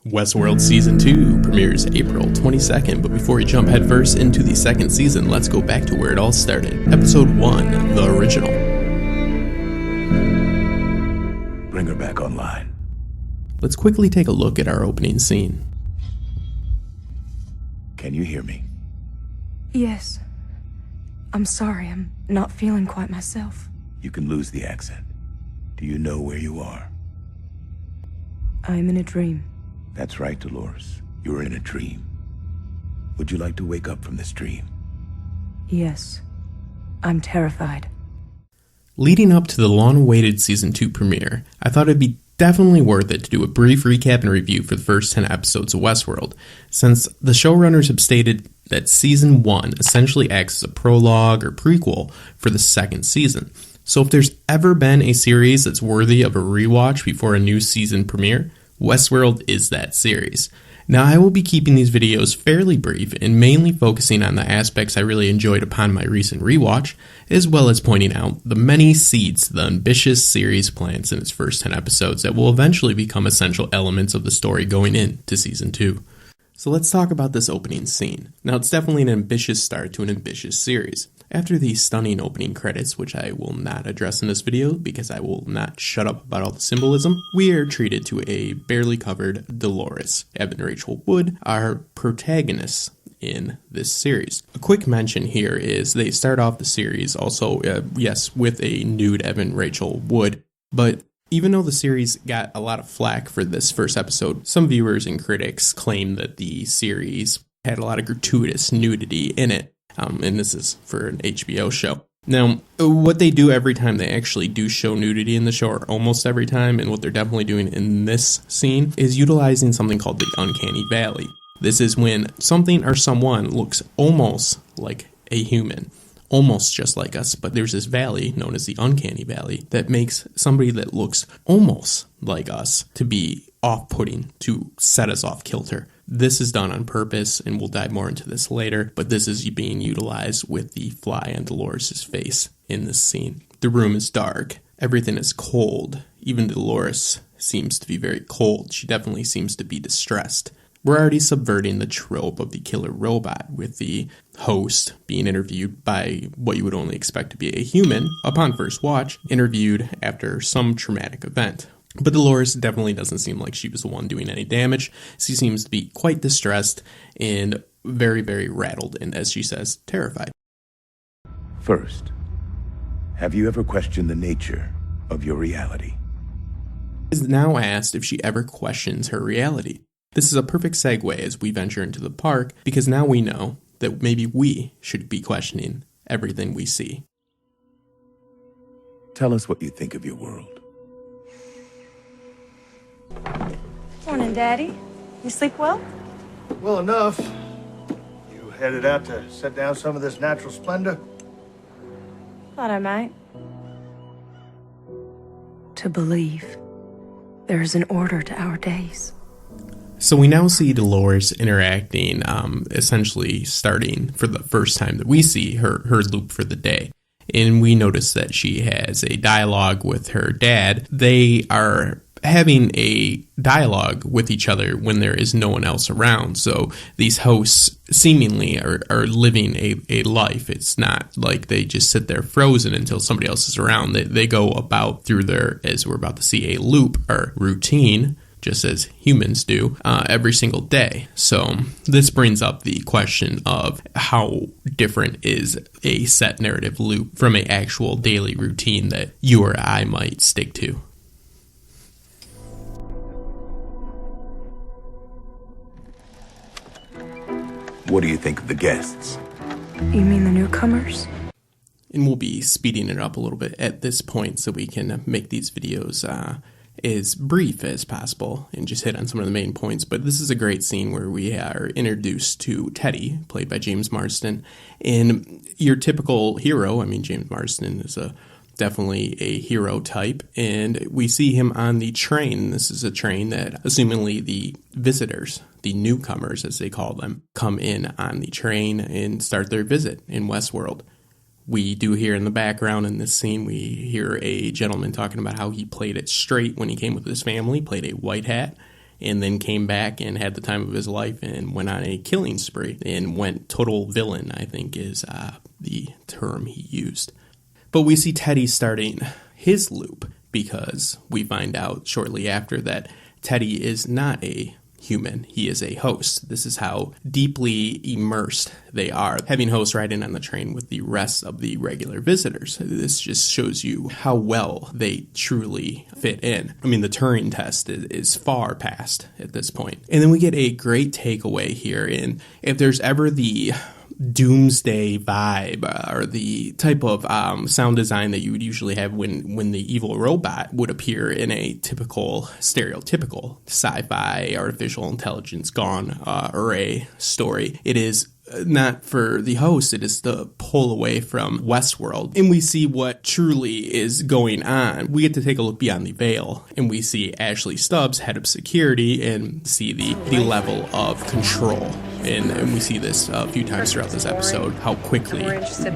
Westworld Season 2 premieres April 22nd, but before we jump headfirst into the second season, let's go back to where it all started. Episode 1, the original. Bring her back online. Let's quickly take a look at our opening scene. Can you hear me? Yes. I'm sorry, I'm not feeling quite myself. You can lose the accent. Do you know where you are? I'm in a dream. That's right, Dolores. You're in a dream. Would you like to wake up from this dream? Yes. I'm terrified. Leading up to the long-awaited Season 2 premiere, I thought it'd be definitely worth it to do a brief recap and review for the first 10 episodes of Westworld, since the showrunners have stated that Season 1 essentially acts as a prologue or prequel for the second season. So if there's ever been a series that's worthy of a rewatch before a new season premiere, Westworld is that series. Now, I will be keeping these videos fairly brief and mainly focusing on the aspects I really enjoyed upon my recent rewatch, as well as pointing out the many seeds the ambitious series plants in its first 10 episodes that will eventually become essential elements of the story going into Season 2. So let's talk about this opening scene. Now, it's definitely an ambitious start to an ambitious series. After the stunning opening credits, which I will not address in this video because I will not shut up about all the symbolism, we are treated to a barely covered Dolores. Evan Rachel Wood are protagonists in this series. A quick mention here is they start off the series also, with a nude Evan Rachel Wood, but even though the series got a lot of flack for this first episode, some viewers and critics claim that the series had a lot of gratuitous nudity in it. And this is for an HBO show. Now, what they do every time they actually do show nudity in the show, or almost every time, and what they're definitely doing in this scene, is utilizing something called the uncanny valley. This is when something or someone looks almost like a human, almost just like us, but there's this valley known as the uncanny valley that makes somebody that looks almost like us to be off-putting, to set us off kilter. This is done on purpose, and we'll dive more into this later, but this is being utilized with the fly on Dolores' face in this scene. The room is dark. Everything is cold. Even Dolores seems to be very cold. She definitely seems to be distressed. We're already subverting the trope of the killer robot, with the host being interviewed by what you would only expect to be a human, upon first watch, interviewed after some traumatic event. But Dolores definitely doesn't seem like she was the one doing any damage. She seems to be quite distressed and very, very rattled, and as she says, terrified. First, have you ever questioned the nature of your reality? Is now asked if she ever questions her reality. This is a perfect segue as we venture into the park, because now we know that maybe we should be questioning everything we see. Tell us what you think of your world. Morning, Daddy. You sleep well? Well enough. You headed out to set down some of this natural splendor? Thought I might. To believe there is an order to our days. So we now see Dolores interacting, essentially starting for the first time that we see her loop for the day. And we notice that she has a dialogue with her dad. They are having a dialogue with each other when there is no one else around. So these hosts seemingly are living a life. It's not like they just sit there frozen until somebody else is around. They go about through their, as we're about to see, a loop or routine, just as humans do, every single day. So this brings up the question of how different is a set narrative loop from an actual daily routine that you or I might stick to. What do you think of the guests? You mean the newcomers? And we'll be speeding it up a little bit at this point so we can make these videos as brief as possible and just hit on some of the main points. But this is a great scene where we are introduced to Teddy, played by James Marsden, and your typical hero. I mean, James Marsden is definitely a hero type, and we see him on the train. This is a train that, assumingly, the visitors, the newcomers as they call them, come in on the train and start their visit in Westworld. We do hear in the background in this scene, we hear a gentleman talking about how he played it straight when he came with his family, played a white hat, and then came back and had the time of his life and went on a killing spree and went total villain, I think is the term he used. But we see Teddy starting his loop because we find out shortly after that Teddy is not a human. He is a host. This is how deeply immersed they are, having hosts riding on the train with the rest of the regular visitors. This just shows you how well they truly fit in. I mean, the Turing test is far past at this point. And then we get a great takeaway here. And if there's ever the doomsday vibe or the type of sound design that you would usually have when the evil robot would appear in a stereotypical sci-fi artificial intelligence gone array story, it is not for the host, it is the pull away from Westworld. And we see what truly is going on. We get to take a look beyond the veil, and we see Ashley Stubbs, head of security, and see the level of control. And we see this a few times throughout this episode, how quickly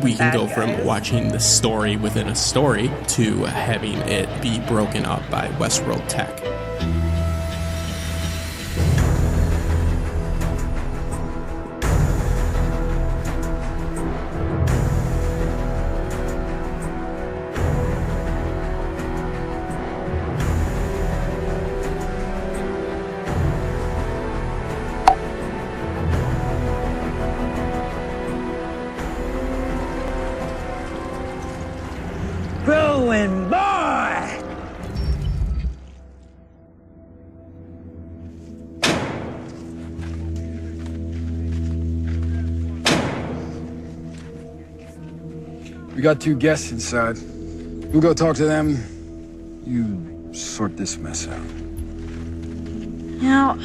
we can go from watching the story within a story to having it be broken up by Westworld tech. Growing boy! We got 2 guests inside. We'll go talk to them. You sort this mess out. Now,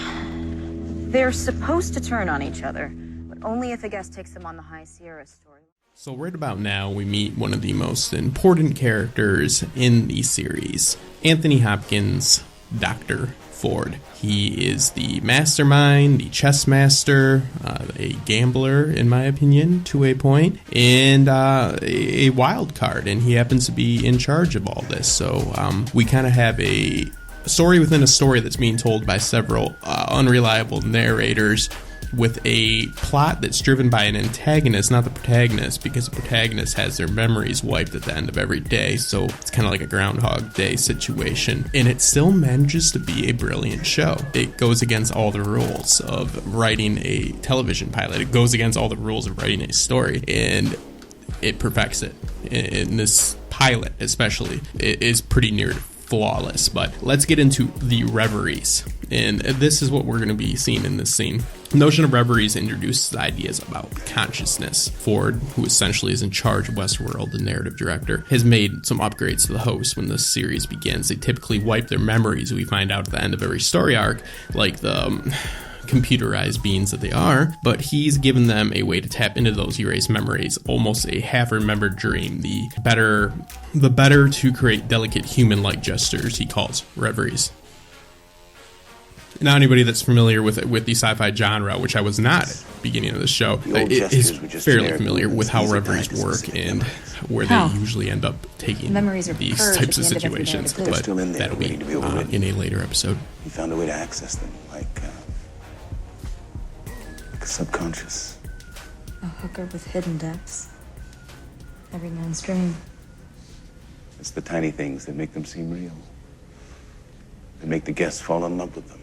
they're supposed to turn on each other, but only if a guest takes them on the High Sierra story. So right about now, we meet one of the most important characters in the series, Anthony Hopkins, Dr. Ford. He is the mastermind, the chess master, a gambler, in my opinion, to a point, and a wild card, and he happens to be in charge of all this. So we kind of have a story within a story that's being told by several unreliable narrators, with a plot that's driven by an antagonist, not the protagonist, because the protagonist has their memories wiped at the end of every day, so it's kind of like a Groundhog Day situation. And it still manages to be a brilliant show. It goes against all the rules of writing a television pilot. It goes against all the rules of writing a story, and it perfects it. In this pilot especially, it is pretty near flawless. But let's get into the reveries, and this is what we're going to be seeing in this scene. The notion of reveries introduces ideas about consciousness. Ford, who essentially is in charge of Westworld, the narrative director, has made some upgrades to the host when the series begins. They typically wipe their memories, we find out at the end of every story arc, like the computerized beings that they are, but he's given them a way to tap into those erased memories, almost a half-remembered dream. The better to create delicate human-like gestures he calls reveries. Now, anybody that's familiar with the sci-fi genre, which I was not at the beginning of the show, is fairly familiar with how reveries work and where they usually end up taking these types of situations. But that'll be in a later episode. He found a way to access them, like a subconscious. A hooker with hidden depths. Every man's dream. It's the tiny things that make them seem real. They make the guests fall in love with them.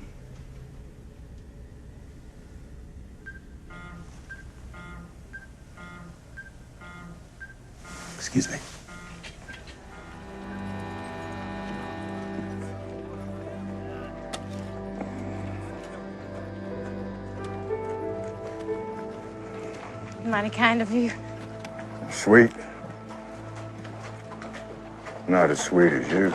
Excuse me. Mighty kind of you. Sweet. Not as sweet as you.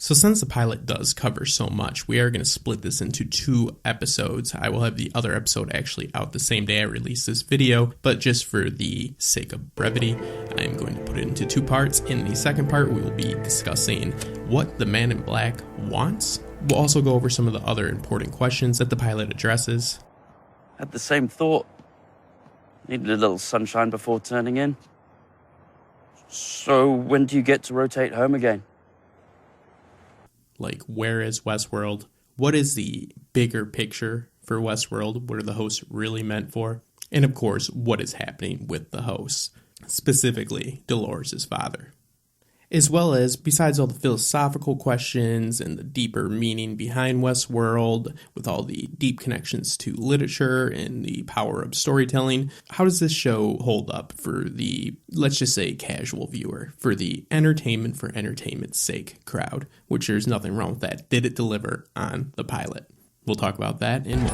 So since the pilot does cover so much, we are going to split this into 2 episodes. I will have the other episode actually out the same day I release this video, but just for the sake of brevity, I am going to put it into 2 parts. In the second part, we will be discussing what the Man in Black wants. We'll also go over some of the other important questions that the pilot addresses. Had the same thought. Needed a little sunshine before turning in. So when do you get to rotate home again? Like, where is Westworld? What is the bigger picture for Westworld? What are the hosts really meant for? And of course, what is happening with the hosts, specifically Dolores' father. As well as, besides all the philosophical questions and the deeper meaning behind Westworld, with all the deep connections to literature and the power of storytelling, how does this show hold up for the, let's just say, casual viewer, for the entertainment for entertainment's sake crowd, which there's nothing wrong with that. Did it deliver on the pilot? We'll talk about that and more.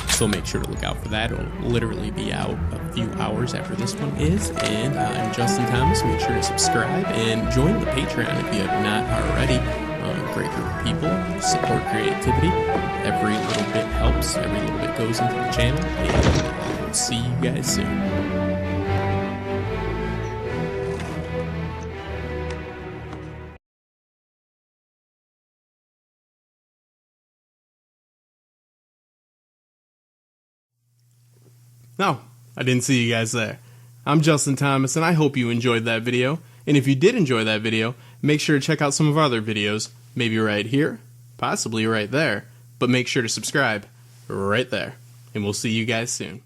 So make sure to look out for that. It'll literally be out a few hours after this one is. And I'm Justin Thomas. Make sure to subscribe and join the Patreon if you have not already. Great group of people. Support creativity. Every little bit helps. Every little bit goes into the channel. And we'll see you guys soon. No, I didn't see you guys there. I'm Justin Thomas, and I hope you enjoyed that video. And if you did enjoy that video, make sure to check out some of our other videos, maybe right here, possibly right there. But make sure to subscribe right there, and we'll see you guys soon.